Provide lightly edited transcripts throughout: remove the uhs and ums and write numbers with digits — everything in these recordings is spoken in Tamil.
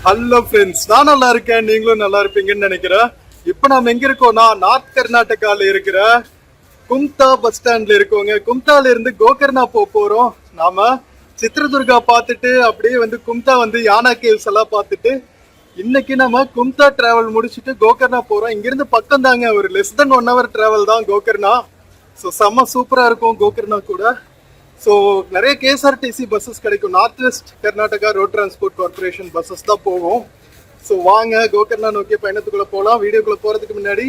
ஹலோ ஃப்ரெண்ட்ஸ், நான் நல்லா இருக்கேன், நீங்களும் நல்லா இருப்பீங்கன்னு நினைக்கிறேன். இப்போ நாம எங்க இருக்கோம்னா நார்த் கர்நாடகால இருக்கிற கும்தா பஸ் ஸ்டாண்ட்ல இருக்கோங்க. கும்தால இருந்து கோகர்ணா போறோம். நாம சித்ரதுர்கா பார்த்துட்டு அப்படியே வந்து கும்தா வந்து யானா கேவ்ஸ் எல்லாம் பார்த்துட்டு இன்னைக்கு நம்ம கும்தா டிராவல் முடிச்சுட்டு கோகர்ணா போறோம். இங்கிருந்து பக்கம் தாங்க, ஒரு லெஸ் தென் 1 hour டிராவல் தான் கோகர்ணா. ஸோ செம்ம சூப்பரா இருக்கும் கோகர்ணா கூட. ஸோ நிறைய கேஎஸ்ஆர்டிசி பஸ்ஸஸ் கிடைக்கும். North West Karnataka Road Transport corporation buses தான் போகும். ஸோ வாங்க கோகர்ணா நோக்கிய பயணத்துக்குள்ள போகலாம். வீடியோக்குள்ள போறதுக்கு முன்னாடி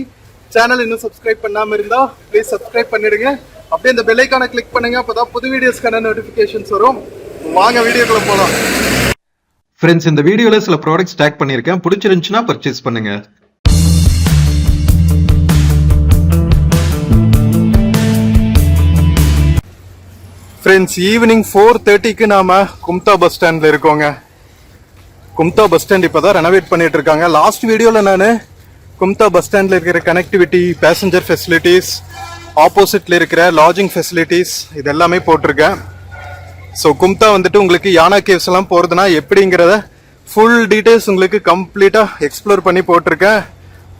சேனல் இன்னும் சப்ஸ்கிரைப் பண்ணாம இருந்தா ப்ளீஸ் சப்ஸ்கிரைப் பண்ணிடுங்க. அப்படியே இந்த பெல் ஐகானை கிளிக் பண்ணுங்க, அப்பதான் புது வீடியோஸ்க்கான நோட்டிபிகேஷன்ஸ் வரும். வாங்க வீடியோக்குள்ள போகலாம். ஃப்ரெண்ட்ஸ், இந்த வீடியோல சில ப்ராடக்ட்ஸ் டேக் பண்ணியிருக்கேன், பிடிச்சிருந்துச்சுன்னா பர்ச்சேஸ் பண்ணுங்க. ஃப்ரெண்ட்ஸ், ஈவினிங் 4:30க்கு நாம கும்தா பஸ் ஸ்டாண்ட்ல இருக்கோங்க. கும்தா பஸ் ஸ்டாண்ட் இப்பதான் ரெனோவேட் பண்ணிட்டு இருக்காங்க. லாஸ்ட் வீடியோல நான் கும்தா பஸ் ஸ்டாண்ட்ல இருக்கிற கனெக்டிவிட்டி, பேசஞ்சர் ஃபெசிலிட்டிஸ், ஆப்போசிட்ல இருக்கிற லாட்ஜிங் ஃபெசிலிட்டிஸ் இது எல்லாமே போட்டிருக்கேன். ஸோ கும்தா வந்துட்டு உங்களுக்கு யானா கேவ்ஸ் எல்லாம் போறதுனா எப்படிங்கிறத ஃபுல் டீடைல்ஸ் உங்களுக்கு கம்ப்ளீட்டா எக்ஸ்ப்ளோர் பண்ணி போட்டிருக்கேன்.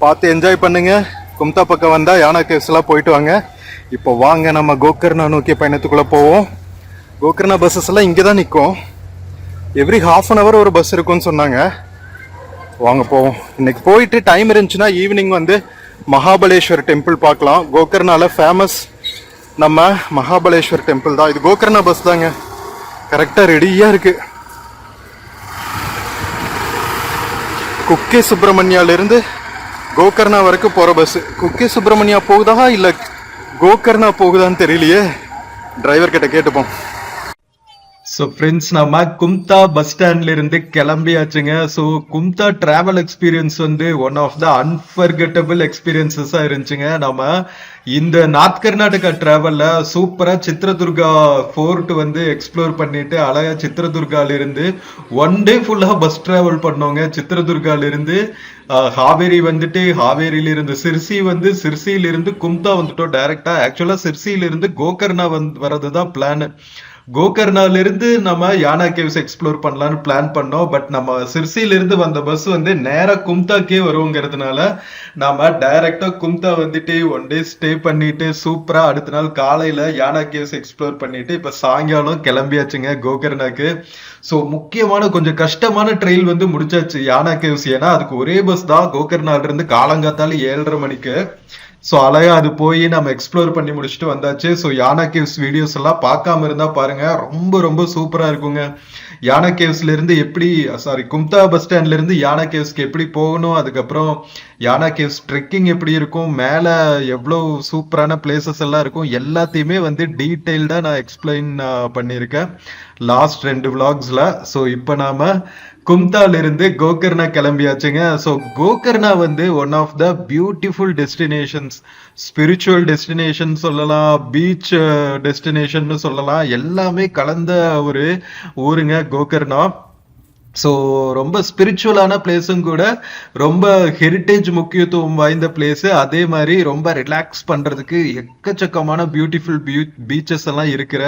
பார்த்து என்ஜாய் பண்ணுங்க. கும்தா பக்கம் வந்தா யானா கேவ்ஸ் எல்லாம் போயிட்டு வாங்க. இப்போ வாங்க நம்ம கோகர்ணா நோக்கிய பயணத்துக்குள்ள போவோம். கோகர்ணா பஸ்ஸஸ் எல்லாம் இங்கே தான் நிற்கும். எவ்ரி ½ an hour ஒரு பஸ் இருக்கும்னு சொன்னாங்க. வாங்க போவோம். இன்னைக்கு போயிட்டு டைம் இருந்துச்சுன்னா ஈவினிங் வந்து மகாபலேஸ்வர் டெம்பிள் பார்க்கலாம். கோகர்ணால ஃபேமஸ் நம்ம மகாபலேஸ்வர் டெம்பிள் தான். இது கோகர்ணா பஸ் தாங்க, கரெக்டாக ரெடியாக இருக்கு. குக்கே சுப்பிரமணியாலிருந்து கோகர்ணா வரைக்கும் போகிற பஸ். குக்கே சுப்பிரமணியா போகுதா இல்லை கோகர்ணா போகுதான்னு தெரியலையே, டிரைவர் கிட்ட கேட்டுப்போம். ஸோ ஃப்ரெண்ட்ஸ், நம்ம கும்தா பஸ் ஸ்டாண்ட்ல இருந்து கிளம்பியாச்சுங்க. ஸோ கும்தா டிராவல் எக்ஸ்பீரியன்ஸ் வந்து ஒன் ஆஃப் த அன்ஃபர்கெட்டபிள் எக்ஸ்பீரியன்ஸஸாக இருந்துச்சுங்க. நம்ம இந்த நார்த் கர்நாடகா டிராவல்ல சூப்பரா சித்ரதுர்கா ஃபோர்ட் வந்து எக்ஸ்ப்ளோர் பண்ணிட்டு அழகா சித்ரதுர்கால இருந்து 1 day ஃபுல்லா பஸ் டிராவல் பண்ணோங்க. சித்ரதுர்கால இருந்து ஹாவேரி வந்துட்டு, ஹாவேரியில இருந்து சிர்சி வந்து, சிர்சியில இருந்து கும்தா வந்துட்டோம் டைரக்டா. ஆக்சுவலா சிர்சியில இருந்து கோகர்ணா வரதுதான் பிளான். கோகர்ணால இருந்து நம்ம யானா கேவ்ஸ் எக்ஸ்ப்ளோர் பண்ணலாம்னு பிளான் பண்ணோம். பட் நம்ம சிர்சில இருந்து வந்த பஸ் வந்து நேரா கும்தாக்கே வருங்கிறதுனால நாம டைரக்டா கும்தா வந்துட்டு 1 day ஸ்டே பண்ணிட்டு சூப்பரா அடுத்த நாள் காலையில யானா கேவ்ஸ் எக்ஸ்ப்ளோர் பண்ணிட்டு இப்ப சாயங்காலம் கிளம்பியாச்சுங்க கோகர்ணாக்கு. ஸோ முக்கியமான கொஞ்சம் கஷ்டமான ட்ரெயில் வந்து முடிச்சாச்சு யானா கேவ்ஸ். ஏன்னா அதுக்கு ஒரே பஸ் தான் கோகர்ணால இருந்து காலங்காத்தால 7:30 மணிக்கு. ஸோ அழகா அது போய் நம்ம எக்ஸ்ப்ளோர் பண்ணி முடிச்சுட்டு வந்தாச்சு. ஸோ யானா கேவ்ஸ் வீடியோஸ் எல்லாம் பார்க்காம இருந்தா பாருங்க, ரொம்ப ரொம்ப சூப்பரா இருக்குங்க. யானா கேவ்ஸ்ல இருந்து எப்படி, கும்தா பஸ் ஸ்டாண்ட்ல இருந்து யானா கேவ்ஸ்க்கு எப்படி போகணும், அதுக்கப்புறம் யானா கேவ்ஸ் ட்ரெக்கிங் எப்படி இருக்கும், மேல எவ்வளவு சூப்பரான பிளேசஸ் எல்லாம் இருக்கும், எல்லாத்தையுமே வந்து டீடைல்டா நான் எக்ஸ்பிளைன் பண்ணியிருக்கேன் லாஸ்ட் 2 vlogsல. ஸோ இப்போ நாம கும்தால இருந்து கோகர்ணா கிளம்பியாச்சுங்க. ஸோ கோகர்ணா வந்து one of the beautiful destinations, spiritual destination சொல்லலாம், பீச் டெஸ்டினேஷன் சொல்லலாம், எல்லாமே கலந்த ஒரு ஊருங்க கோகர்ணா. ஸோ ரொம்ப ஸ்பிரிச்சுவலான பிளேஸும் கூட, ரொம்ப ஹெரிட்டேஜ் முக்கியத்துவம் வாய்ந்த பிளேஸ். அதே மாதிரி ரொம்ப ரிலாக்ஸ் பண்றதுக்கு எக்கச்சக்கமான பியூட்டிஃபுல் பீச்சஸ் எல்லாம் இருக்கிற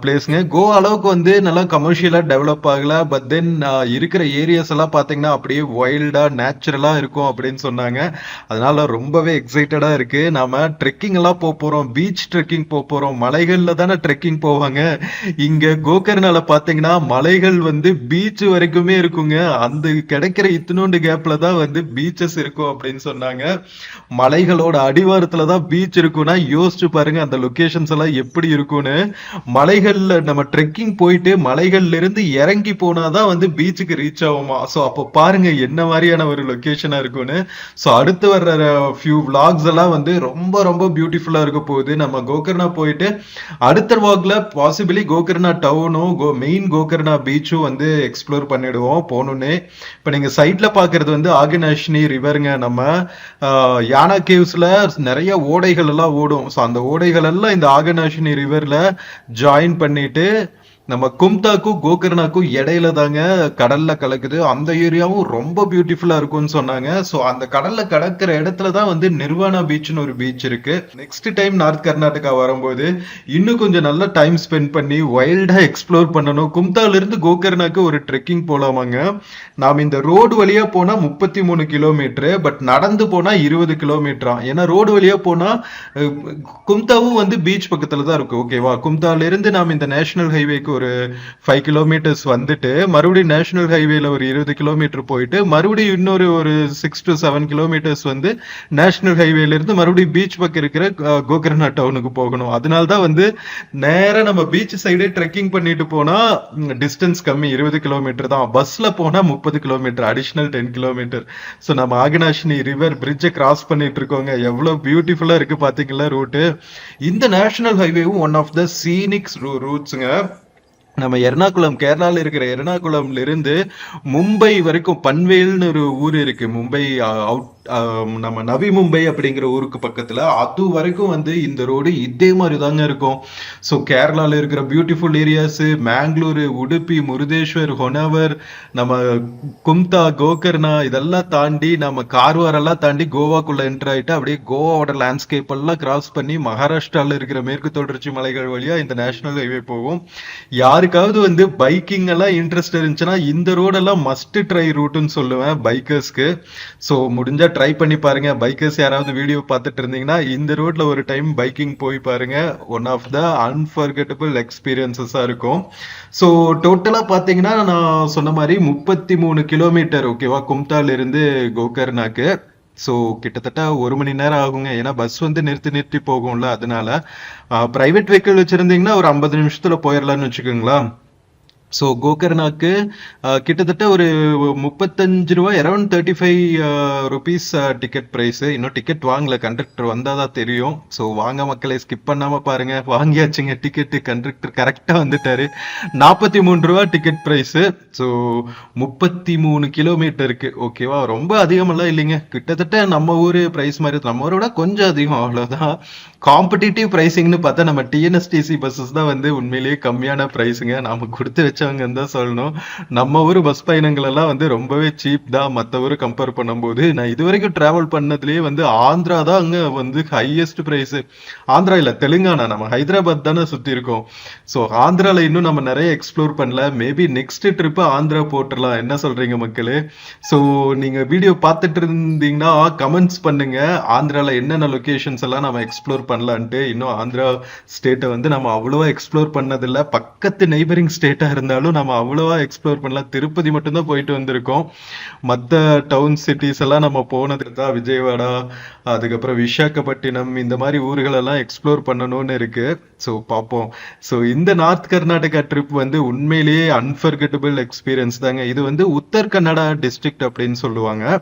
பிளேஸுங்க. கோவா அளவுக்கு வந்து நல்லா கமர்ஷியலா டெவலப் ஆகல. பட் தென் இருக்கிற ஏரியாஸ் எல்லாம் பார்த்தீங்கன்னா அப்படியே வைல்டா நேச்சுரலா இருக்கும் அப்படின்னு சொன்னாங்க. அதனால ரொம்பவே எக்ஸைட்டடா இருக்கு. நாம ட்ரெக்கிங் எல்லாம் போறோம், பீச் ட்ரெக்கிங் போறோம். மலைகள்ல தானே ட்ரெக்கிங் போவாங்க. இங்க கோகர்ணால பாத்தீங்கன்னா மலைகள் வந்து பீச் வரைக்குமே இருக்குங்க. அந்த கிடைக்கிற இத்தினோண்டு கேப்ல தான் வந்து பீச்சஸ் இருக்கும் அப்படின்னு சொன்னாங்க. மலைகளோட அடிவாரத்துல தான் பீச் இருக்கும்னா யோசிச்சு பாருங்க அந்த லொகேஷன்ஸ் எல்லாம் எப்படி இருக்கும்னு. மலைகள்ல நம்ம ட்ரெக்கிங் போயிட்டு மலைகள்ல இருந்து இறங்கி போனாதான் வந்து பீச்சுக்கு ரீச் ஆகுமா. ஸோ அப்போ பாருங்க என்ன மாதிரியான ஒரு லொகேஷனா இருக்கும்னு. ஸோ அடுத்து வர்ற ஃபியூ vlogs எல்லாம் வந்து ரொம்ப ரொம்ப பியூட்டிஃபுல்லா இருக்க போகுது. நம்ம கோகர்ணா போயிட்டு அடுத்த vlogல பாசிபிளி கோகர்ணா டவுனும் மெயின் கோகர்ணா பீச்சும் வந்து எக்ஸ்ப்ளோர் பண்ணிடுவோம் போகணுன்னே. இப்போ நீங்க சைட்ல பாக்குறது வந்து ஆகனாஷினி ரிவருங்க. நம்ம யானா கேவ்ஸ்ல நிறைய ஓடைகள் எல்லாம் ஓடும். ஸோ அந்த ஓடைகள் எல்லாம் இந்த ஆகனாஷினி ரிவர்ல ஜாயின் பண்ணிட்டு நம்ம கும்தாக்கும் கோகர்னாக்கும் இடையில தாங்க கடல்ல கலக்குது. அந்த ஏரியாவும் ரொம்ப பியூட்டிஃபுல்லா இருக்கும்னு சொன்னாங்க. சோ அந்த கடல்ல கடக்கிற இடத்துல தான் வந்து நிர்வாணா பீச்னு ஒரு பீச் இருக்கு. நெக்ஸ்ட் டைம் நார்த் கர்நாடகா வரும்போது இன்னும் கொஞ்சம் நல்ல டைம் ஸ்பெண்ட் பண்ணி வைல்டா எக்ஸ்ப்ளோர் பண்ணணும். கும்தால இருந்து கோகர்னாக்கு ஒரு ட்ரெக்கிங் போலாமாங்க. நாம் இந்த ரோடு வழியா போனா 33 கிலோமீட்டர், பட் நடந்து போனா 20 கிலோமீட்டரா. ஏன்னா ரோடு வழியா போனா கும்தாவும் வந்து பீச் பக்கத்துல தான் இருக்கு. ஓகேவா, கும்தால இருந்து நாம் இந்த நேஷனல் ஹைவேக்கு ஒரு 5 கிலோமீட்டர்ஸ் வந்துட்டு மறுபடியும் நேஷனல் ஹைவேல ஒரு 20 கிலோமீட்டர் போயிட்டு மறுபடியும் இன்னொரு ஒரு 6 to 7 கிலோமீட்டர்ஸ் வந்து நேஷனல் ஹைவேல இருந்து மறுபடியும் பீச் பக்கம் இருக்கிற கோகர்னா டவுனுக்கு போகணும். அதனாலதான் வந்து நேரா நம்ம பீச் சைடே ட்ரெக்கிங் பண்ணிட்டு போனா டிஸ்டன்ஸ் கம்மி, 20 கிலோமீட்டர் தான். பஸ்ல போனா 30 கிலோமீட்டர், அடிஷனல் 10 கிலோமீட்டர். ஸோ நம்ம ஆகனாஷினி ரிவர் பிரிட்ஜை கிராஸ் பண்ணிட்டு இருக்கோங்க. எவ்வளவு பியூட்டிஃபுல்லா இருக்கு பாத்தீங்களா ரூட்டு. இந்த நேஷனல் ஹைவேவும் ஒன் ஆஃப் த சீனிக்ஸ் ரூட்ஸுங்க. நம்ம எர்ணாகுளம், கேரளால இருக்கிற எர்ணாகுளம்ல இருந்து மும்பை வரைக்கும் பன்வேல்னு ஒரு ஊர் இருக்கு. மும்பை நம்ம நவி மும்பை அப்படிங்கிற ஊருக்கு பக்கத்துல, அது வரைக்கும் வந்து இந்த ரோடு இதே மாதிரி தாங்க இருக்கும். ஸோ கேரளால இருக்கிற பியூட்டிஃபுல் ஏரியாஸ், மேங்களூரு, உடுப்பி, முருதேஸ்வர், ஹொனவர், நம்ம கும்தா, கோகர்னா இதெல்லாம் தாண்டி நம்ம கார்வார் எல்லாம் தாண்டி கோவாக்குள்ள என்டர் ஆயிட்டு அப்படியே கோவாவோட லேண்ட்ஸ்கேப் எல்லாம் கிராஸ் பண்ணி மகாராஷ்டிரால இருக்கிற மேற்கு தொடர்ச்சி மலைகள் வழியா இந்த நேஷனல் ஹைவே போகும். யாருக்காவது வந்து பைக்கிங் எல்லாம் இன்ட்ரெஸ்ட் இருந்துச்சுன்னா இந்த ரோடெல்லாம் மஸ்ட் ட்ரை ரூட்னு சொல்லுவேன் பைக்கர்ஸ்க்கு. ஸோ முடிஞ்சா ட்ரை பண்ணி பாருங்க. பைக்கர்ஸ் யாராவது வீடியோ பார்த்துட்டு இருந்தீங்கன்னா இந்த ரோட்ல ஒரு டைம் பைக்கிங் போய் பாருங்க. ஒன் ஆஃப் த அன்ஃபர்கெட்டபிள் எக்ஸ்பீரியன்சஸா இருக்கும். ஸோ டோட்டலா பாத்தீங்கன்னா நான் சொன்ன மாதிரி 33 கிலோமீட்டர், ஓகேவா, கும்தால இருந்து கோகர்னாக்கு. ஸோ கிட்டத்தட்ட 1 மணி நேரம் ஆகுங்க. ஏன்னா பஸ் வந்து நிறுத்தி போகும்ல, அதனால பிரைவேட் வெஹிக்கிள் வச்சிருந்தீங்கன்னா ஒரு 50 நிமிஷத்துல போயிடலாம்னு வச்சுக்கோங்களா. ஸோ கோகர்னாக்கு கிட்டத்தட்ட ஒரு 35 ரூபாய், அரௌண்ட் 35 ருபீஸ் டிக்கெட் ப்ரைஸ். இன்னும் டிக்கெட் வாங்கல, கண்டக்டர் வந்தாதான் தெரியும். ஸோ வாங்க மக்களை, ஸ்கிப் பண்ணாம பாருங்க. வாங்கியாச்சுங்க டிக்கெட்டு, கண்டக்டர் கரெக்டா வந்துட்டாரு. 43 ரூபா டிக்கெட் ப்ரைஸ். ஸோ 33 கிலோமீட்டருக்கு, ஓகேவா, ரொம்ப அதிகமெல்லாம் இல்லைங்க. கிட்டத்தட்ட நம்ம ஊரு பிரைஸ் மாதிரி, நம்ம ஊரை விட கொஞ்சம் அதிகம், அவ்வளவுதான். காம்படிட்டிவ் பிரைசிங்னு பார்த்தா நம்ம டிஎன்எஸ்டிசி பஸ்ஸஸ் தான் வந்து உண்மையிலேயே கம்மியான பிரைஸுங்க. நாம கொடுத்து வச்சவங்கன்னு தான் சொல்லணும். நம்ம ஊர் பஸ் பயணங்கள் எல்லாம் வந்து ரொம்பவே சீப் தான் மற்ற ஊர் கம்பேர் பண்ணும்போது. நான் இது வரைக்கும் டிராவல் பண்ணதுலேயே வந்து ஆந்திரா தான் அங்க வந்து ஹையஸ்ட் பிரைஸ். ஆந்திரா இல்ல, தெலுங்கானா. நம்ம ஹைதராபாத் தானே சுத்தி இருக்கோம். ஸோ ஆந்திரால இன்னும் நம்ம நிறைய எக்ஸ்ப்ளோர் பண்ணல. மேபி நெக்ஸ்ட் ட்ரிப் ஆந்திரா போட்டுடலாம். என்ன சொல்றீங்க மக்களே? ஸோ நீங்க வீடியோ பார்த்துட்டு இருந்தீங்கன்னா கமெண்ட்ஸ் பண்ணுங்க, ஆந்திரால என்னென்ன லொகேஷன்ஸ் எல்லாம் நம்ம எக்ஸ்ப்ளோர் பண்ணலான்ட்டு. இன்னும் ஆந்திரா ஸ்டேட்டை வந்து நம்ம அவ்வளவா எக்ஸ்ப்ளோர் பண்ணதில்லை. பக்கத்து நெய்பரிங் ஸ்டேட்டா இருந்தாலும் நம்ம அவ்வளவா எக்ஸ்ப்ளோர் பண்ணலாம். திருப்பதி மட்டும்தான் போயிட்டு வந்திருக்கோம். மற்ற டவுன் சிட்டிஸ் எல்லாம் நம்ம போனது தான். விஜயவாடா, அதுக்கப்புறம் விசாகப்பட்டினம், இந்த மாதிரி ஊர்கள் எல்லாம் எக்ஸ்ப்ளோர் பண்ணணும்னு இருக்கு. ஸோ பார்ப்போம். ஸோ இந்த நார்த் கர்நாடகா ட்ரிப் வந்து உண்மையிலேயே அன்ஃபர்கெட்டபிள் எக்ஸ்பீரியன்ஸ் தாங்க. இது வந்து உத்தர் கன்னடா டிஸ்ட்ரிக்ட் அப்படின்னு சொல்லுவாங்க.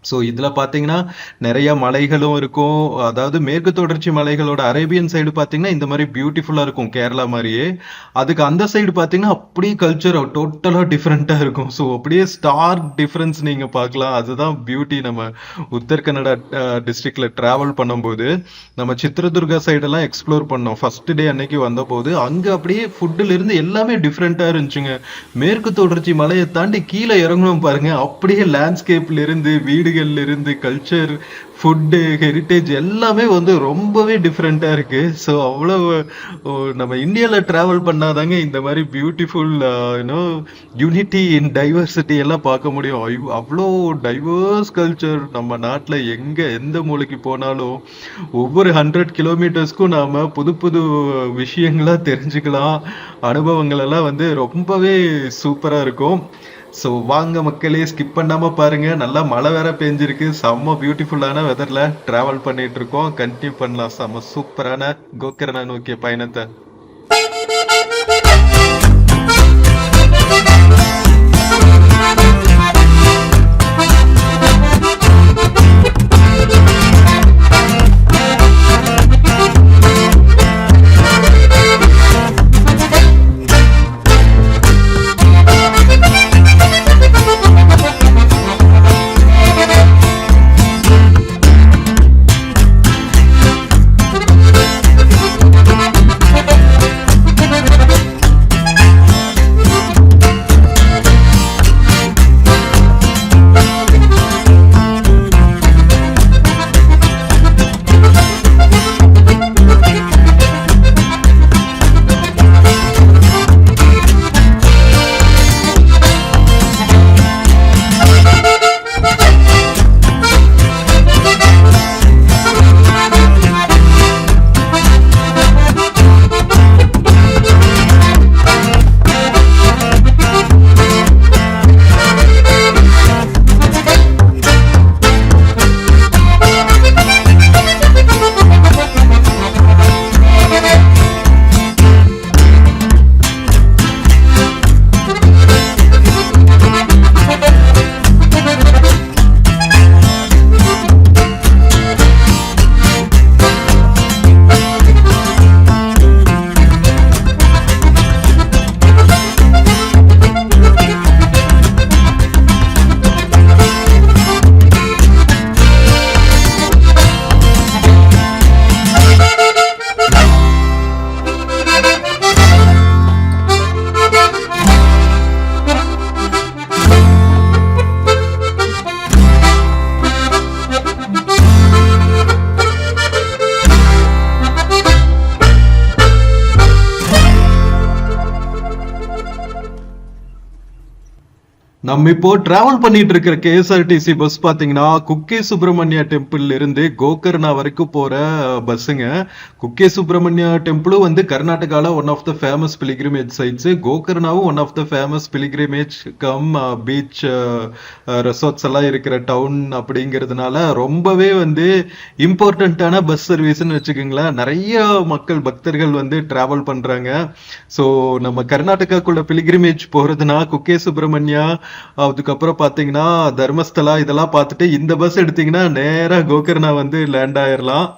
ஸோ இதில் பார்த்தீங்கன்னா நிறைய மலைகளும் இருக்கும். அதாவது மேற்கு தொடர்ச்சி மலைகளோட அரேபியன் சைடு பார்த்தீங்கன்னா இந்த மாதிரி பியூட்டிஃபுல்லாக இருக்கும், கேரளா மாதிரியே. அதுக்கு அந்த சைடு பார்த்தீங்கன்னா அப்படியே கல்ச்சர் டோட்டலாக டிஃப்ரெண்ட்டாக இருக்கும். ஸோ அப்படியே ஸ்டார்க் டிஃப்ரென்ஸ் நீங்கள் பார்க்கலாம். அதுதான் பியூட்டி. நம்ம உத்தர் கன்னடா டிஸ்ட்ரிக்ட்ல ட்ராவல் பண்ணும்போது நம்ம சித்ரதுர்கா சைடெல்லாம் எக்ஸ்ப்ளோர் பண்ணோம் ஃபர்ஸ்ட் டே அன்னைக்கு வந்தபோது. அங்கே அப்படியே ஃபுட்டுல இருந்து எல்லாமே டிஃப்ரெண்ட்டாக இருந்துச்சுங்க. மேற்கு தொடர்ச்சி மலையை தாண்டி கீழே இறங்கணும் பாருங்க, அப்படியே லேண்ட்ஸ்கேப்ல இருந்து, வீடு இருந்து, கல்ச்சர், ஃபுட்டு, ஹெரிட்டேஜ் எல்லாமே வந்து ரொம்பவே டிஃப்ரெண்டா இருக்கு. ஸோ அவ்வளவு நம்ம இந்தியால டிராவல் பண்ணாதாங்க இந்த மாதிரி பியூட்டிஃபுல் யூனிட்டி இன் டைவர்சிட்டி எல்லாம் பார்க்க முடியும். அவ்வளோ டைவர்ஸ் கல்ச்சர் நம்ம நாட்டில் எந்த மூலைக்கு போனாலும் ஒவ்வொரு 100 கிலோமீட்டர்ஸ்க்கும் நாம புது புது விஷயங்களா தெரிஞ்சுக்கலாம். அனுபவங்கள் எல்லாம் வந்து ரொம்பவே சூப்பரா இருக்கும். ஸோ வாங்க மக்களே, ஸ்கிப் பண்ணாம பாருங்க. நல்லா மழை வேற பெஞ்சிருக்கு. செம்ம பியூட்டிஃபுல்லான வெதர்ல டிராவல் பண்ணிட்டு இருக்கோம். கண்டினியூ பண்ணலாம் செம்ம சூப்பரான கோகர்னா நோக்கிய பயணத்தை. நம்ம இப்போ டிராவல் பண்ணிட்டு இருக்கிற கேஎஸ்ஆர்டிசி பஸ் பாத்தீங்கன்னா குக்கே சுப்பிரமணியா டெம்பிள் இருந்து கோகர்ணா வரைக்கும் போற பஸ்ஸுங்க. குக்கே சுப்பிரமணியா டெம்பிளும் வந்து கர்நாடகால one of the famous pilgrimage sites, கோகர்ணாவும் one of the famous pilgrimage cum beach resorts எல்லாம் இருக்கிற டவுன் அப்படிங்கிறதுனால ரொம்பவே வந்து இம்பார்ட்டன்டான பஸ் சர்வீஸ்ன்னு வச்சுக்கோங்களேன். நிறைய மக்கள் பக்தர்கள் வந்து டிராவல் பண்றாங்க. ஸோ நம்ம கர்நாடகாக்குள்ள பிலிகிரிமேஜ் போறதுனா குக்கே சுப்பிரமணியா, அதுக்கப்புறம் பாத்தீங்கன்னா தர்மஸ்தலா இதெல்லாம் பார்த்துட்டு இந்த பஸ் எடுத்தீங்கன்னா நேரா கோகர்ணா வந்து லேண்ட் ஆயிரலாம்.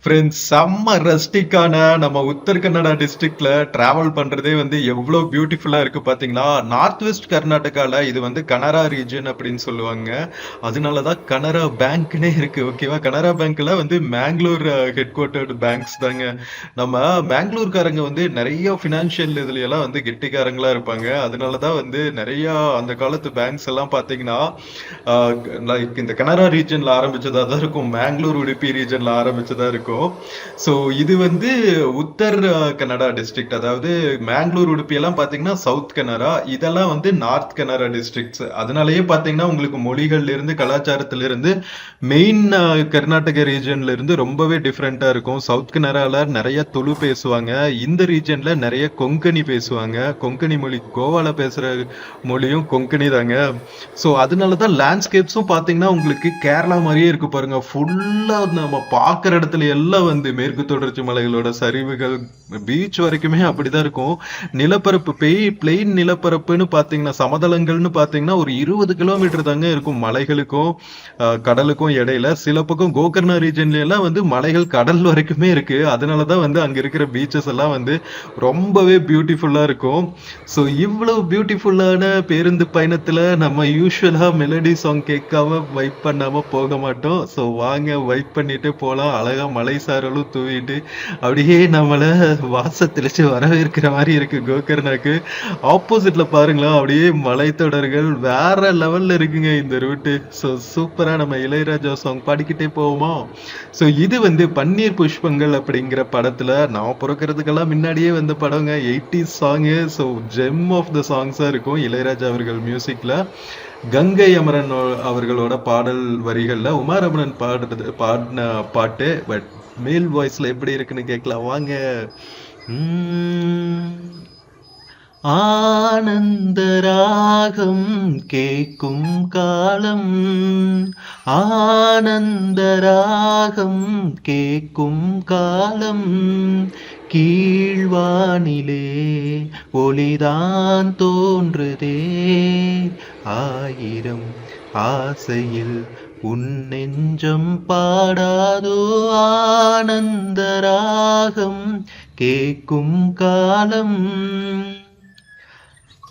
ஃப்ரெண்ட்ஸ், செம்ம ரஸ்டிக்கான நம்ம உத்தர கன்னடா டிஸ்ட்ரிக்ட்ல டிராவல் பண்றதே வந்து எவ்வளவு பியூட்டிஃபுல்லா இருக்கு பாத்தீங்களா. நார்த் வெஸ்ட் கர்நாடகால இது வந்து கனரா ரீஜன் அப்படின்னு சொல்லுவாங்க. அதனாலதான் கனரா பேங்க்னே இருக்கு. ஓகேவா, கனரா பேங்க்ல வந்து மேங்களூர் ஹெட் குவார்டர்டு பேங்க்ஸ் தாங்க. நம்ம மேங்களூர்காரங்க வந்து நிறைய பினான்சியல் இதுல எல்லாம் வந்து கெட்டிக்காரங்களா இருப்பாங்க. அதனாலதான் வந்து நிறைய அந்த காலத்து பேங்க்ஸ் எல்லாம் பாத்தீங்கன்னா லைக் இந்த கனரா ரீஜன்ல ஆரம்பிச்சதா தான் இருக்கும், மேங்களூர் உடுப்பி ரீஜன்ல ஆரம்பிச்சதா இருக்கும். சோ இது வந்து உத்தர் கன்னடா டிஸ்ட்ரிக்ட், அதாவது மேங்களூர் உடுப்பி எல்லாம் பாத்தீங்கன்னா சவுத் கனரா, இதெல்லாம் வந்து நார்த் கனரா டிஸ்ட்ரிக்ட்ஸ். அதனாலயே பாத்தீங்கன்னா உங்களுக்கு மொழிகள்ல இருந்து கலாச்சாரத்துல இருந்து மெயின் கர்நாடக ரீஜன்ல இருந்து ரொம்பவே டிஃப்ரெண்டா இருக்கும். சவுத் கனரால நிறைய துளு பேசுவாங்க, இந்த ரீஜன்ல நிறைய கொங்கணி பேசுவாங்க. கொங்கணி மொழி, கோவால பேசுற மொழியும் கொங்கணி தாங்க. சோ அதனாலதான் லேண்ட்ஸ்கேப்ஸும் பாத்தீங்கன்னா உங்களுக்கு கேரளா மாதிரியே இருக்கு பாருங்க. ஃபுல்லா நம்ம பாக்குற இடத்துல எல்லாம் வந்து மேற்கு தொடர்ச்சி மலைகளோட சரிவுகள், பீச் வரைக்குமே அப்படிதான் இருக்கும். நிலப்பரப்பு பிளெயின் நிலப்பரப்புன்னு பாத்தீங்கன்னா, சமதளங்கள்னு பாத்தீங்கன்னா ஒரு 20 கிலோமீட்டர் தாங்க இருக்கும் மலைகளுக்கும் கடலுக்கும் இடையில. சில பக்கம் கோகர்ணா ரீஜன்ல எல்லாம் வந்து மலைகள் கடல் வரைக்குமே இருக்கு. அதனாலதான் வந்து அங்க இருக்கிற பீச்சஸ் எல்லாம் வந்து ரொம்பவே பியூட்டிஃபுல்லா இருக்கும். சோ இவ்வளவு பியூட்டிஃபுல்லான பேருந்து பயணத்துல நம்ம யூஸ்வலா மெலடி சாங் கேட்காம வைப் பண்ணாம போக மாட்டோம். சோ வாங்க வைப் பண்ணிட்டு போலாம். அழகா மலை சாரலும் தூவிட்டு அப்படியே நம்மள வாசத்திலிச்சு வரவேற்கிற மாதிரி இருக்கு கோகர்ணாக்கு. ஆப்போசிட்ல பாருங்களேன், அப்படியே மலைத்தொடர்கள் வேற லெவல்ல இருக்குங்க இந்த ரூட்டு. ஸோ சூப்பரா நம்ம இளையராஜா சாங் பாடிக்கிட்டே போவோமா. ஸோ இது வந்து பன்னீர் புஷ்பங்கள் அப்படிங்கிற படத்துல நான் பிறக்கிறதுக்கெல்லாம் முன்னாடியே வந்த படங்க, 80s song. So gem of the சாங்ஸா இருக்கும் இளையராஜா அவர்கள் மியூசிக்ல. கங்கை அமரன் அவர்களோட பாடல் வரிகள்ல உமாரமணன் பாடின பாட்டு. பட் மேல் வாய்ஸ்ல எப்படி இருக்குன்னு கேட்கலாம் வாங்க. ஆனந்த ராகம் கேட்கும் காலம், ஆனந்த ராகம் கேட்கும் காலம், கீழ்வானிலே ஒளிதான் தோன்றுதே, ஆயிரம் ஆசையில் உன் நெஞ்சம் பாடாதோ, ஆனந்த ராகம் கேட்கும் காலம்.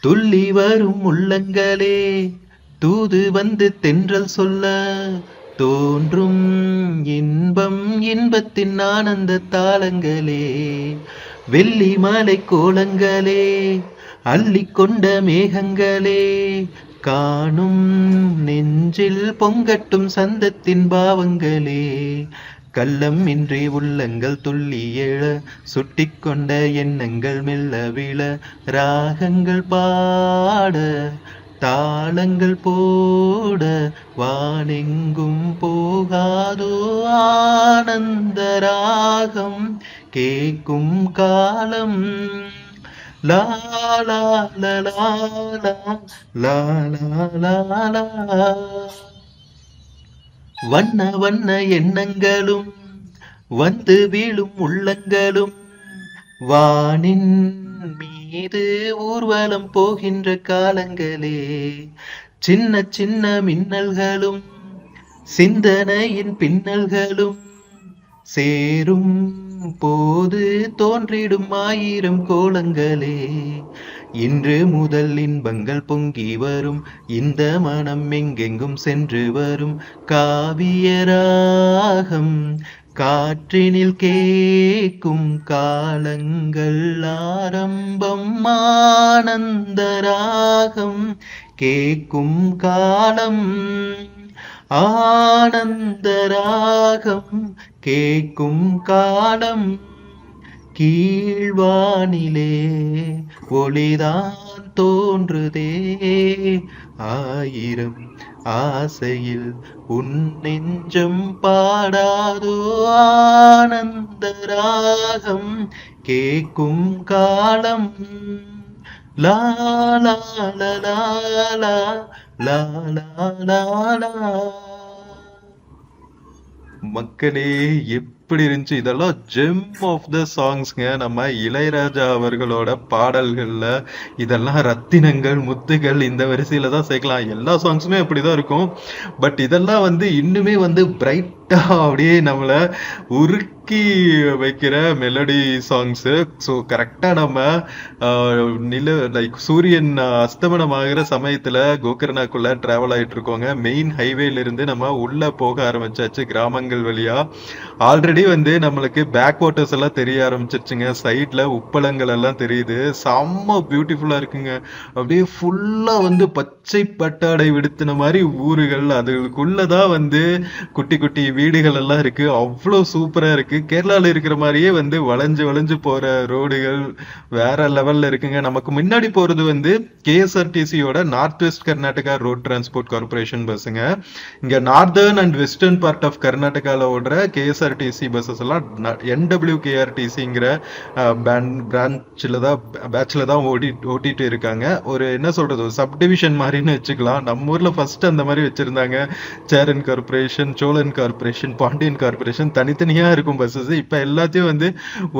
துள்ளி வரும் உள்ளங்களே தூது வந்து தென்றல் சொல்ல, தோன்றும் இன்பம் இன்பத்தின் ஆனந்த தாளங்களே, வெள்ளி மலை கோலங்களே அள்ளிக்கொண்ட மேகங்களே, காணும் நெஞ்சில் பொங்கட்டும் சந்தத்தின் பாவங்களே, கள்ளம் இன்றி உள்ளங்கள் துள்ளி எழ, சுட்டிக்கொண்ட எண்ணங்கள் மெல்ல விழ, ராகங்கள் பாட தாளங்கள் போட, வானெங்கும் போகாதோ, ஆனந்த ராகம் கேட்கும் காலம். லா லா லா லா லா லா லா லா லா. வண்ண வண்ண எண்ணங்களும் வந்து வீழும் உள்ளங்களும், வானின் மீது ஊர்வலம் போகின்ற காலங்களே, சின்ன சின்ன மின்னல்களும் சிந்தனையின் பின்னல்களும், சேரும் போது தோன்றிடும் ஆயிரம் கோலங்களே, இன்று முதல் இன்பங்கள் பொங்கி வரும், இந்த மனம் எங்கெங்கும் சென்று வரும், காவியராகம் காற்றினில் கேட்கும் காலங்கள் ஆரம்பம், ஆனந்த ராகம் கேட்கும் காலம், ஆனந்த ராகம் கேட்கும் காலம், கீழ்வானிலே ஒளிதான் தோன்றுதே, ஆயிரம் ஆசையில் உன் நெஞ்சம் பாடாதோ, ஆனந்த ராகம் கேட்கும் காலம். லா லா லா லா லா லா லா லா. மக்களே எப்படி இருந்துச்சு? இதெல்லாம் ஜெம் ஆஃப் த சாங்ஸ்ங்க. நம்ம இளையராஜா அவர்களோட பாடல்கள்ல இதெல்லாம் ரத்தினங்கள் முத்துகள் இந்த வரிசையில தான் சேர்க்கலாம். எல்லா சாங்ஸுமே அப்படிதான் இருக்கும். பட் இதெல்லாம் வந்து இன்னுமே வந்து பிரைட்டா அப்படியே நம்மள உருக்கி வைக்கிற மெலடி சாங்ஸ். ஸோ கரெக்டா நம்ம லைக் சூரியன் அஸ்தமனம் ஆகிற சமயத்துல கோகர்ணாக்குள்ள டிராவல் ஆயிட்டு இருக்கோங்க. மெயின் ஹைவேல இருந்து நம்ம உள்ள போக ஆரம்பிச்சாச்சு கிராமங்கள் வழியா. ஆல்ரெடி வந்து நம்மளுக்கு பேக் வாட்டர்ஸ் எல்லாம் தெரிய ஆரம்பிச்சிருச்சுங்க. சைட்ல உப்பளங்கள் எல்லாம் தெரியுது. செம்ம பியூட்டிஃபுல்லா இருக்குங்க. அப்படியே ஃபுல்லா வந்து பச்சை பட்டாடை விடுத்தின மாதிரி ஊர்கள், அதுக்குள்ளதான் வந்து குட்டி குட்டி வீடுகள் எல்லாம் இருக்கு. அவ்வளோ சூப்பரா இருக்கு. கேரளால இருக்கிற மாதிரியே வந்து வளைஞ்சு வளைஞ்சு போற ரோடுகள் வேற லெவல்ல இருக்குங்க. நமக்கு முன்னாடி போறது வந்து கேஎஸ்ஆர்டிசியோட North West Karnataka Road Transport Corporation பஸ்ஸுங்க. இங்க northern and western part of கர்நாடகால ஓடுற கேஎஸ்ஆர்டிசி பஸ்ஸஸ் எல்லாம் NWKRTCங்கிற பேட்ச்ல தான் ஓட்டிட்டு இருக்காங்க. ஒரு என்ன சொல்றது, ஒரு சப்டிவிஷன் மாதிரின்னு வச்சுக்கலாம். நம்ம ஊர்ல ஃபர்ஸ்ட் அந்த மாதிரி வச்சிருந்தாங்க. Cheran corporation, Cholan corporation, Pandiyan corporation தனித்தனியா இருக்கும் பஸ்ஸஸ். இப்ப எல்லாத்தையும் வந்து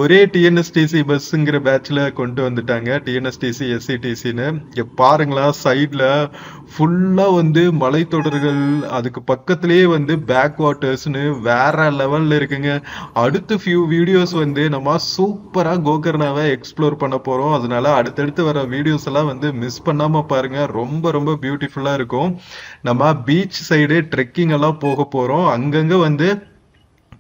ஒரே டிஎன்எஸ்டிசி பஸ்ங்கிற பேட்ச்ல கொண்டு வந்துட்டாங்க. டிஎன்எஸ்டிசி SCTCன்னு. பாருங்களா, சைட்ல ஃபுல்லா வந்து மலைத்தொடர்கள், அதுக்கு பக்கத்திலேயே வந்து பேக் வாட்டர்ஸ்னு வேற லெவல்ல இருக்குங்க. அடுத்த ஃபியூ வீடியோஸ் வந்து நம்ம சூப்பரா கோகர்ணாவை எக்ஸ்ப்ளோர் பண்ண போறோம். அதனால அடுத்தடுத்து வர வீடியோஸ் எல்லாம் வந்து மிஸ் பண்ணாம பாருங்க. ரொம்ப ரொம்ப பியூட்டிஃபுல்லா இருக்கும். நம்ம பீச் சைடு ட்ரெக்கிங் எல்லாம் போக போறோம். அங்கங்க வந்து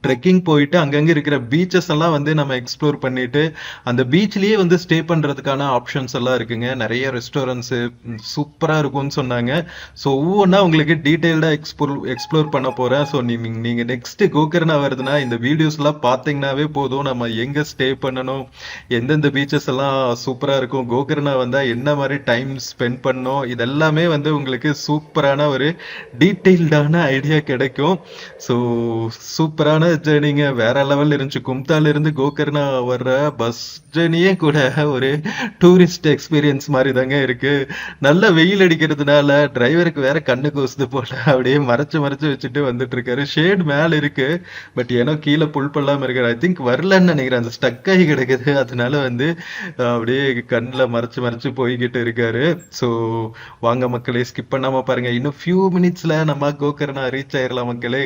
ட்ரெக்கிங் போயிட்டு அங்கங்க இருக்கிற பீச்சஸ் எல்லாம் வந்து நம்ம எக்ஸ்ப்ளோர் பண்ணிட்டு அந்த பீச்லயே வந்து ஸ்டே பண்றதுக்கான ஆப்ஷன்ஸ் எல்லாம் இருக்குங்க. நிறைய ரெஸ்டாரண்ட்ஸ் சூப்பரா இருக்கும்னு சொன்னாங்க. ஸோ ஒவ்வொன்றா உங்களுக்கு டீட்டெயில்டா எக்ஸ்ப்ளோர் பண்ண போறேன். ஸோ நீங்க நெக்ஸ்ட் கோகர்ணா வருதுன்னா இந்த வீடியோஸ் எல்லாம் பார்த்தீங்கன்னாவே போதும். நம்ம எங்க ஸ்டே பண்ணணும், எந்தெந்த பீச்சஸ் எல்லாம் சூப்பரா இருக்கும், கோகர்ணா வந்தா என்ன மாதிரி டைம் ஸ்பெண்ட் பண்ணணும், இதெல்லாமே வந்து உங்களுக்கு சூப்பரான ஒரு டீட்டெயில்டான ஐடியா கிடைக்கும். ஸோ சூப்பரான ஜேர்னிங்க வேற லெவல்ல இருந்துச்சு. கும்தால இருந்து கோகர்ணா வர்ற பஸ் ஜேர்னியே கூட ஒரு டூரிஸ்ட் எக்ஸ்பீரியன்ஸ் மாதிரி தாங்க இருக்கு. நல்ல வெயில் அடிக்கிறதுனால டிரைவருக்கு வேற கண்ணு கூசுது போல அப்படியே மறைச்சு மறைச்சு வச்சுட்டு வந்துட்டு இருக்காரு. ஷேட் மேல இருக்கு, பட் ஏன்னா கீழே புல் பண்ணாம இருக்காரு. ஐ திங்க் வரலன்னு நினைக்கிறேன், அந்த ஸ்டக் ஆகி கிடக்குது. அதனால வந்து அப்படியே கண்ணில் மறைச்சு மறைச்சு போய்கிட்டு இருக்காரு. ஸோ வாங்க மக்களே, ஸ்கிப் பண்ணாம பாருங்க. இன்னும் ஃபியூ மினிட்ஸ்ல நம்ம கோகர்ணா ரீச் ஆயிரலாம் மக்களே.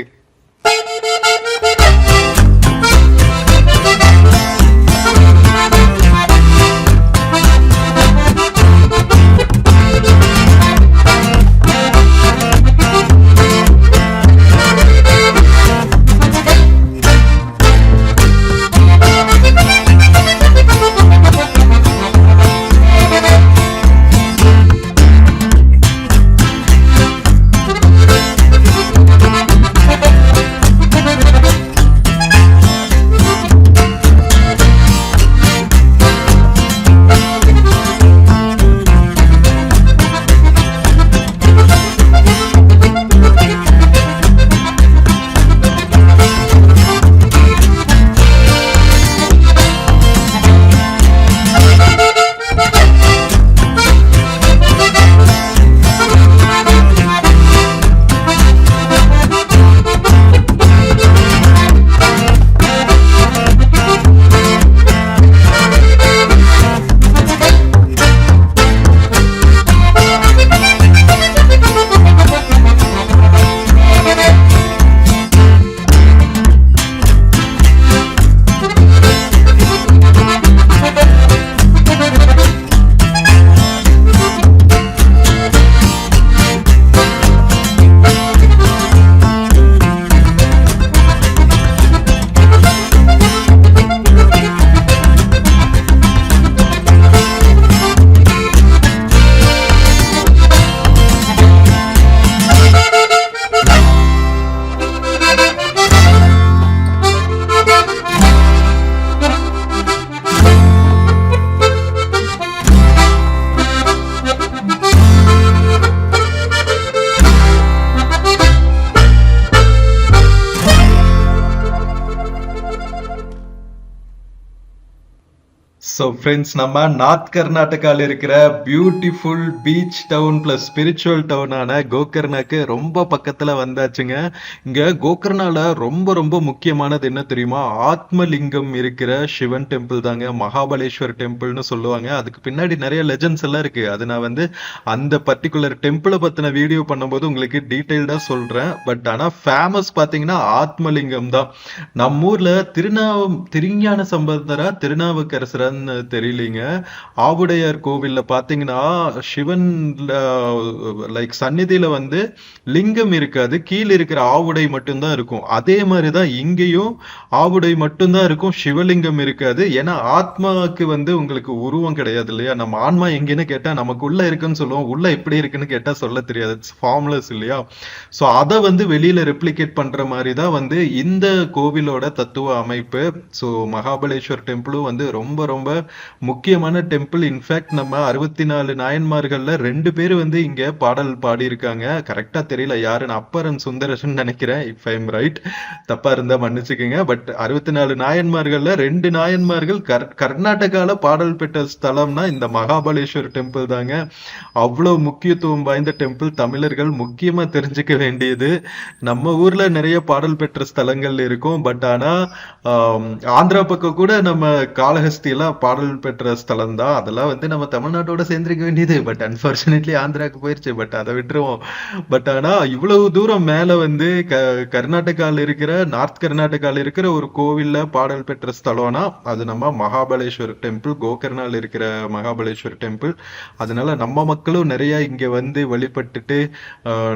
ஸோ ஃப்ரெண்ட்ஸ், நம்ம நார்த் கர்நாடகாவில் இருக்கிற beautiful beach town plus spiritual டவுனான கோகர்ணாக்கு ரொம்ப பக்கத்தில் வந்தாச்சுங்க. இங்கே கோகர்ணாவில் ரொம்ப ரொம்ப முக்கியமானது என்ன தெரியுமா? ஆத்மலிங்கம் இருக்கிற சிவன் டெம்பிள் தாங்க. மகாபலேஸ்வர் டெம்பிள்னு சொல்லுவாங்க. அதுக்கு பின்னாடி நிறைய லெஜண்ட்ஸ் எல்லாம் இருக்கு. அது நான் வந்து அந்த பர்டிகுலர் டெம்பிளை பற்றின வீடியோ பண்ணும்போது உங்களுக்கு டீட்டெயில்டாக சொல்கிறேன். பட் ஆனால் ஃபேமஸ் பார்த்தீங்கன்னா ஆத்மலிங்கம் தான். நம்ம ஊரில் திருஞான சம்பந்தரா திருநாவுக்கரசரன் தெரியலீங்க. ஆவுடையார் கோவில்ல பாத்தீங்கன்னா சிவன் லைக் சந்நிதியில வந்து லிங்கம் இருக்காது, கீழே இருக்கிற ஆவுடை மட்டும்தான் இருக்கும். அதே மாதிரிதான் இங்கேயும் ஆவுடை மட்டும்தான் இருக்கும், சிவலிங்கம் இருக்காது. ஏன்னா ஆத்மாவுக்கு வந்து உங்களுக்கு உருவம் கிடையாது இல்லையா? நம்ம ஆன்மா எங்கன்னு கேட்டா நமக்கு உள்ள இருக்குன்னு சொல்லுவோம், உள்ள எப்படி இருக்குன்னு கேட்டா சொல்ல தெரியாது, ஃபார்ம்லெஸ் இல்லையா? ஸோ அதை வந்து வெளியில ரெப்ளிகேட் பண்ற மாதிரி தான் வந்து இந்த கோவிலோட தத்துவ அமைப்பு. ஸோ மகாபலேஸ்வர் டெம்பிளும் வந்து ரொம்ப ரொம்ப முக்கியமான டெம்பிள். இன்ஃபேக்ட் நம்ம 64 நாயன்மார்கள்ல 2 பேர் வந்து இங்க பாடல் பாடியிருக்காங்க. கரெக்டா தெரியல யாருன்னு, அப்பரன் சுந்தரசன் நினைக்கிறேன். இஃப் ஐ எம் ரைட், தப்பா இருந்தா மன்னிச்சுக்கோங்க. பட் 64 நாயன்மார்கள்ல 2 நாயன்மார்கள் கர்நாடகால பாடல் பெற்ற ஸ்தலம்னா இந்த மகாபலேஸ்வர் டெம்பிள் தாங்க. அவ்வளவு முக்கியத்துவம் வாய்ந்த டெம்பிள். தமிழர்கள் முக்கியமா தெரிஞ்சுக்க வேண்டியது. நம்ம ஊர்ல நிறைய பாடல் பெற்ற ஸ்தலங்கள் இருக்கும், பட் ஆனா ஆந்திரா பக்கம் கூட நம்ம காளஹஸ்தி எல்லாம் பாடல் பெற்ற ஸ்தலம் தான். அதெல்லாம் வந்து நம்ம தமிழ்நாட்டோட சேர்ந்திருக்க வேண்டியது. பட் அன்பார்ச்சுனேட்லி ஆந்திராக்கு போயிருச்சு. பட் அதை விட்டுருவோம். பட் ஆனா இவ்வளவு தூரம் மேல வந்து கர்நாடகால இருக்கிற நார்த் கர்நாடகால இருக்கிற ஒரு கோவில்ல பாடல் பெற்ற ஸ்தலம்னா அது நம்ம மகாபலேஸ்வர் டெம்பிள், கோகர்ணால இருக்கிற மகாபலேஸ்வர் டெம்பிள். அதனால நம்ம மக்களும் நிறைய இங்க வந்து வழிபட்டுட்டு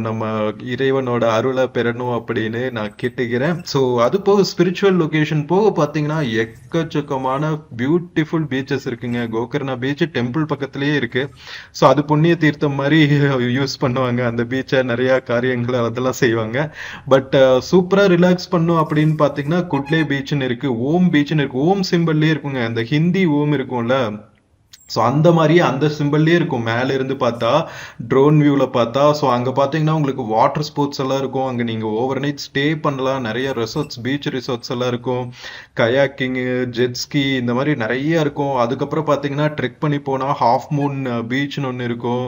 நம்ம இறைவனோட அருளை பெறணும் அப்படின்னு நான் கேட்டுக்கிறேன். ஸோ அது போக ஸ்பிரிச்சுவல் லொகேஷன் போக பார்த்தீங்கன்னா எக்கச்சக்கமான பியூட்டிஃபுல் பீச்சஸ் இருக்குங்க. கோகர்ணா பீச் டெம்பிள் பக்கத்திலேயே இருக்கு. ஸோ அது புண்ணிய தீர்த்தம் மாதிரி யூஸ் பண்ணுவாங்க. அந்த பீச்சை நிறைய காரியங்கள் அதெல்லாம் செய்வாங்க. பட் சூப்பரா ரிலாக்ஸ் பண்ணும் அப்படின்னு பார்த்தீங்கன்னா குட்லே பீச்னு இருக்கு, ஓம் பீச்னு இருக்கு. ஓம் சிம்பிள்லயே இருக்குங்க, அந்த ஹிந்தி ஓம் இருக்கும்ல, ஸோ அந்த மாதிரியே அந்த சிம்பிள்லேயே இருக்கும். மேலே இருந்து பார்த்தா ட்ரோன் வியூவில் பார்த்தா. ஸோ அங்கே பார்த்தீங்கன்னா உங்களுக்கு வாட்டர் ஸ்போர்ட்ஸ் எல்லாம் இருக்கும். அங்கே நீங்கள் ஓவர் நைட் ஸ்டே பண்ணலாம். நிறைய ரிசார்ட்ஸ், பீச் ரிசார்ட்ஸ் எல்லாம் இருக்கும். கயாக்கிங்கு, ஜெட்ஸ்கி, இந்த மாதிரி நிறைய இருக்கும். அதுக்கப்புறம் பார்த்தீங்கன்னா ட்ரெக் பண்ணி போனால் ஹாஃப் மூன் பீச்னு ஒன்று இருக்கும்.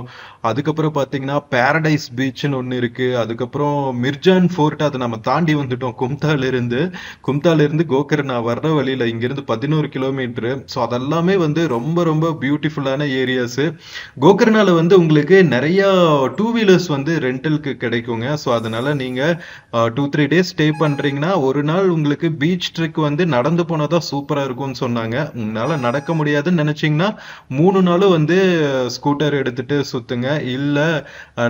அதுக்கப்புறம் பார்த்தீங்கன்னா பேரடைஸ் பீச்னு ஒன்று இருக்குது. அதுக்கப்புறம் மிர்ஜான் ஃபோர்ட், அதை நம்ம தாண்டி வந்துட்டோம் கும்தாலேருந்து கோகர்னா வர்ற வழியில் இங்கேருந்து 11 கிலோமீட்டரு. ஸோ அதெல்லாமே வந்து ரொம்ப ரொம்ப பியூட்டிஃபுல்லான ஏரியாஸு. கோகர்னால வந்து உங்களுக்கு நிறைய 2 வீலர்ஸ் வந்து ரெண்டலுக்கு கிடைக்குங்க. ஸோ அதனால நீங்கள் 2-3 டேஸ் ஸ்டே பண்ணுறீங்கன்னா ஒரு நாள் உங்களுக்கு பீச் ட்ரெக் வந்து நடந்து போனால் தான் சூப்பராக இருக்கும்னு சொன்னாங்க. உங்களால் நடக்க முடியாதுன்னு நினச்சிங்கன்னா 3 நாளும் வந்து ஸ்கூட்டர் எடுத்துகிட்டு சுற்றுங்க. இல்லை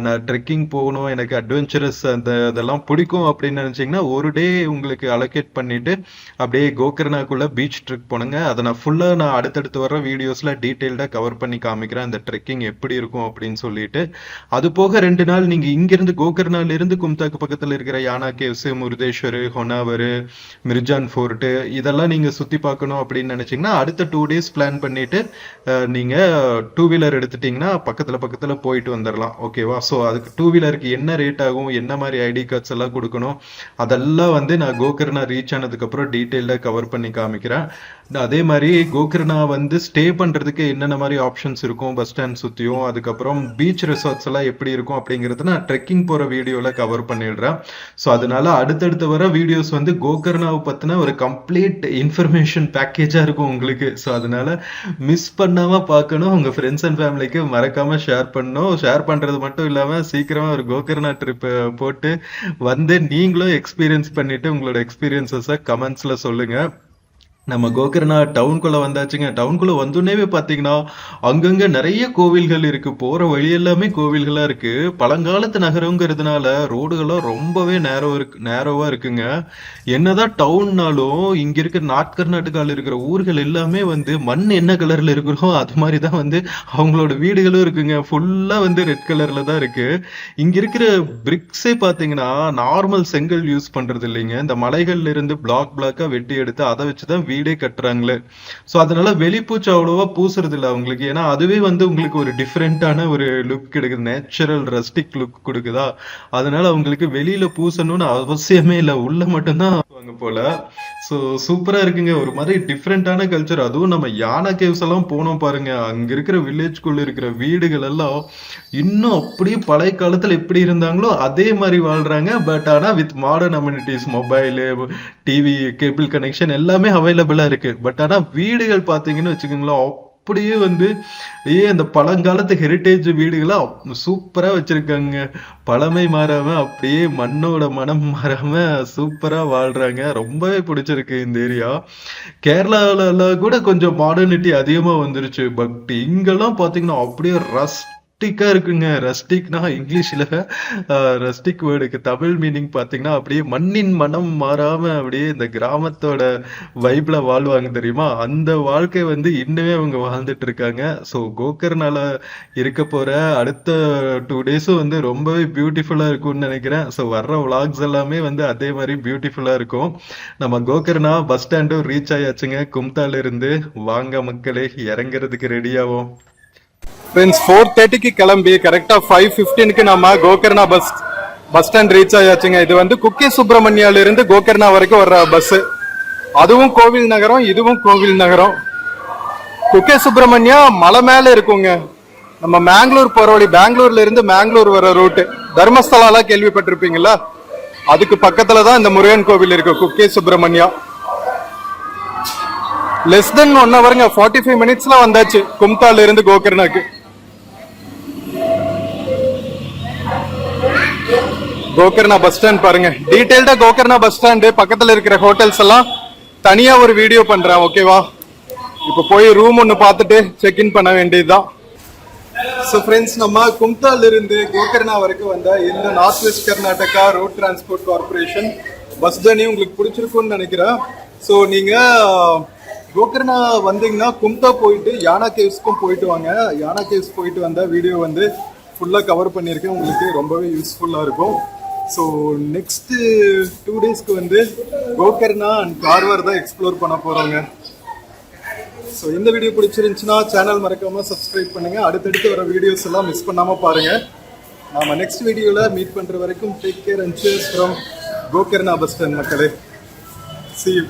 நான் ட்ரெக்கிங் போகணும், எனக்கு அட்வென்ச்சரஸ் அதெல்லாம் பிடிக்கும் அப்படின்னு நினச்சிங்கன்னா ஒரு டே உங்களுக்கு அலோகேட் பண்ணிவிட்டு அப்படியே கோகர்னாக்குள்ளே பீச் ட்ரெக் போனுங்க. அதை நான் அடுத்தடுத்து வர வீடியோஸில் டீட்டெயில்டாக கவர் பண்ணி காமிக்கிறேன் அந்த ட்ரெக்கிங் எப்படி இருக்கும் அப்படின்னு சொல்லிட்டு. அது போக 2 நாள் நீங்கள் இங்கேருந்து கோகர்னாலிருந்து கும்தாக்கு பக்கத்தில் இருக்கிற யானா கேவ்ஸ், முருதேஸ்வர், ஹொனாவர், மிர்ஜான் ஃபோர்ட்டு இதெல்லாம் நீங்கள் சுற்றி பார்க்கணும் அப்படின்னு நினச்சிங்கன்னா அடுத்த 2 டேஸ் பிளான் பண்ணிவிட்டு நீங்கள் 2 வீலர் எடுத்துட்டிங்கன்னா பக்கத்தில் போயிட்டு வந்துடலாம். ஓகேவா? ஸோ அதுக்கு 2 வீலருக்கு என்ன ரேட் ஆகும், என்ன மாதிரி ஐடி கார்ட்ஸ் எல்லாம் கொடுக்கணும், அதெல்லாம் வந்து நான் கோகர்னா ரீச் ஆனதுக்கப்புறம் டீட்டெயில்டாக கவர் பண்ணி காமிக்கிறேன். அதே மாதிரி கோகர்னா வந்து ஸ்டே பண்ணுறதுக்கு என்னென்ன மாதிரி ஆப்ஷன்ஸ் இருக்கும் பஸ் ஸ்டாண்ட் சுற்றியும், அதுக்கப்புறம் பீச் ரிசார்ட்ஸ் எல்லாம் எப்படி இருக்கும் அப்படிங்கிறத நான் ட்ரெக்கிங் போகிற வீடியோவில் கவர் பண்ணிடுறேன். ஸோ அதனால அடுத்தடுத்து வர வீடியோஸ் வந்து கோகர்னாவை பற்றின ஒரு கம்ப்ளீட் இன்ஃபர்மேஷன் பேக்கேஜாக இருக்கும் உங்களுக்கு. ஸோ அதனால மிஸ் பண்ணாமல் பார்க்கணும். உங்கள் ஃப்ரெண்ட்ஸ் அண்ட் ஃபேமிலிக்கு மறக்காமல் ஷேர் பண்ணணும். ஷேர் பண்ணுறது மட்டும் இல்லாமல் சீக்கிரமாக ஒரு கோகர்னா ட்ரிப்பு போட்டு வந்து நீங்களும் எக்ஸ்பீரியன்ஸ் பண்ணிவிட்டு உங்களோட எக்ஸ்பீரியன்ஸஸை கமெண்ட்ஸில் சொல்லுங்கள். நம்ம கோகர்னா டவுனுக்குள்ள வந்தாச்சுங்க. டவுனுக்குள்ள வந்தோடனே பாத்தீங்கன்னா அங்கங்க நிறைய கோவில்கள் இருக்கு. போற வழி எல்லாமே கோவில்களா இருக்கு. பழங்காலத்து நகரங்கிறதுனால ரோடுகளும் ரொம்பவே நேரோவா இருக்குங்க. என்னதான் டவுன்னாலும் இங்க இருக்கிற நார்த் கர்நாடகால இருக்கிற ஊர்கள் எல்லாமே வந்து மண் என்ன கலர்ல இருக்கிறோம் அது மாதிரிதான் வந்து அவங்களோட வீடுகளும் இருக்குங்க. ஃபுல்லா வந்து ரெட் கலர்ல தான் இருக்கு. இங்க இருக்கிற பிரிக்ஸே பாத்தீங்கன்னா நார்மல் செங்கல் யூஸ் பண்றது இல்லைங்க. இந்த மலைகள்ல இருந்து பிளாக்கா வெட்டி எடுத்து அதை வச்சுதான் வீடே கட்டுறாங்களே. ஸோ அதனால வெளிப்பூச்சி அவ்வளோவா பூசுறது இல்லை அவங்களுக்கு. ஏன்னா அதுவே வந்து உங்களுக்கு ஒரு டிஃப்ரெண்டான ஒரு லுக் கிடைக்குது, நேச்சுரல் ரஸ்டிக் லுக் கொடுக்குதா. அதனால அவங்களுக்கு வெளியில பூசணும்னு அவசியமே இல்லை, உள்ள மட்டும்தான் போல. ஸோ சூப்பரா இருக்குங்க. ஒரு மாதிரி டிஃப்ரெண்டான கல்ச்சர். அதுவும் நம்ம யானா கேவ்ஸ் எல்லாம் போனோம் பாருங்க. அங்க இருக்கிற வில்லேஜ்குள்ள இருக்கிற வீடுகள் எல்லாம் இன்னும் அப்படியே பழைய காலத்துல எப்படி இருந்தாங்களோ அதே மாதிரி வாழ்றாங்க. பட் ஆனா with modern amenities, mobile, TV, cable connection எல்லாமே அவைலபிளா இருக்கு. பட் ஆனா வீடுகள் பாத்தீங்கன்னு வச்சுக்கோங்களேன் அப்படியே வந்து அந்த பழங்காலத்து ஹெரிட்டேஜ் வீடுகளா சூப்பரா வச்சிருக்காங்க. பழமை மாறாம அப்படியே மண்ணோட மனம் மாறாம சூப்பரா வாழ்றாங்க. ரொம்பவே பிடிச்சிருக்கு இந்த ஏரியா. கேரளால கூட கொஞ்சம் மாடர்னிட்டி அதிகமா வந்துருச்சு. பட் இங்கெல்லாம் பாத்தீங்கன்னா அப்படியே ரஸ்டிக்கா இருக்குங்க. ரஸ்டிக்னா இங்கிலீஷ்ல ரஸ்டிக் வேர்டுக்கு தமிழ் மீனிங் பாத்தீங்கன்னா அப்படியே மண்ணின் மனம் மாறாம அப்படியே இந்த கிராமத்தோட வைப்ல வாழ்வாங்க தெரியுமா. அந்த வாழ்க்கை வந்து இன்னுமே அவங்க வாழ்ந்துட்டு இருக்காங்க. ஸோ கோகர்னால இருக்க போற அடுத்த 2 டேஸும் வந்து ரொம்பவே பியூட்டிஃபுல்லா இருக்கும்னு நினைக்கிறேன். ஸோ வர்ற விளாக்ஸ் எல்லாமே வந்து அதே மாதிரி பியூட்டிஃபுல்லா இருக்கும். நம்ம கோகர்னா பஸ் ஸ்டாண்டும் ரீச் ஆயாச்சுங்க. கும்தால இருந்து வாங்க மக்களே, இறங்குறதுக்கு ரெடியாகும். ஃப்ரெண்ட்ஸ் 4:30க்கு கிளம்பி கரெக்டா 5:15க்கு நம்ம கோகர்னா பஸ் ஸ்டாண்ட் ரீச் ஆயாச்சுங்க. இது வந்து குக்கே சுப்பிரமணியால இருந்து கோகர்னா வரைக்கும் வர்ற பஸ். அதுவும் கோவில் நகரம், இதுவும் கோவில் நகரம். குக்கே சுப்பிரமணியா மலை மேல இருக்குங்க. நம்ம மேங்களூர் போற வழி, பெங்களூர்ல இருந்து மேங்களூர் வர ரூட். தர்மஸ்தலாலாம் கேள்விப்பட்டிருப்பீங்களா, அதுக்கு பக்கத்துல தான் இந்த முருகன் கோவில் இருக்கு, குக்கே சுப்பிரமணியா. லெஸ் தென் 1 ஹவருங்க, 45 மினிட்ஸ்ல வந்தாச்சு கும்தால இருந்து கோகர்னாக்கு. கோகர்னா பஸ் ஸ்டாண்ட் பாருங்க. டீடைல்டா கோகர்னா பஸ் ஸ்டாண்டு பக்கத்துல இருக்கிற ஹோட்டல்ஸ் எல்லாம் தனியா ஒரு வீடியோ பண்றேன், ஓகேவா? இப்ப போய் ரூம் ஒன்னு பார்த்துட்டு செக் இன் பண்ண வேண்டியதுதான். ஸோ ஃப்ரெண்ட்ஸ், நம்ம கும்தால இருந்து கோகர்னா வரைக்கும் வந்த இந்த north West Karnataka Road Transport corporation bus journey உங்களுக்கு பிடிச்சிருக்கும்னு நினைக்கிறேன். ஸோ நீங்க கோகர்னா வந்தீங்கன்னா கும்தா போயிட்டு யானா கேவ்ஸ்க்கும் போயிட்டு வாங்க. யானா கேவ்ஸ் போயிட்டு வந்த வீடியோ வந்து ஃபுல்லாக கவர் பண்ணியிருக்கேன், உங்களுக்கு ரொம்பவே யூஸ்ஃபுல்லாக இருக்கும். ஸோ நெக்ஸ்ட்டு 2 டேஸ்க்கு வந்து கோகர்னா அண்ட் கார்வார் தான் எக்ஸ்ப்ளோர் பண்ண போகிறோங்க. ஸோ இந்த வீடியோ பிடிச்சிருந்துச்சுன்னா சேனல் மறக்காம சப்ஸ்கிரைப் பண்ணுங்க. அடுத்தடுத்து வர வீடியோஸ் எல்லாம் மிஸ் பண்ணாம பாருங்க. நாம நெக்ஸ்ட் வீடியோல மீட் பண்ற வரைக்கும் take care and cheers from Gokarna bus stand மக்களே. See you.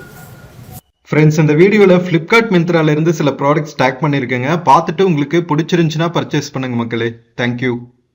ஃப்ரெண்ட்ஸ், இந்த வீடியோல ஃப்ளிப்கார்ட் மிந்த்ரால இருந்து சில ப்ராடக்ட்ஸ் டேக் பண்ணியிருக்கேங்க. பார்த்துட்டு உங்களுக்கு பிடிச்சிருந்துச்சுன்னா பர்ச்சேஸ் பண்ணுங்க மக்களே. தேங்க்யூ.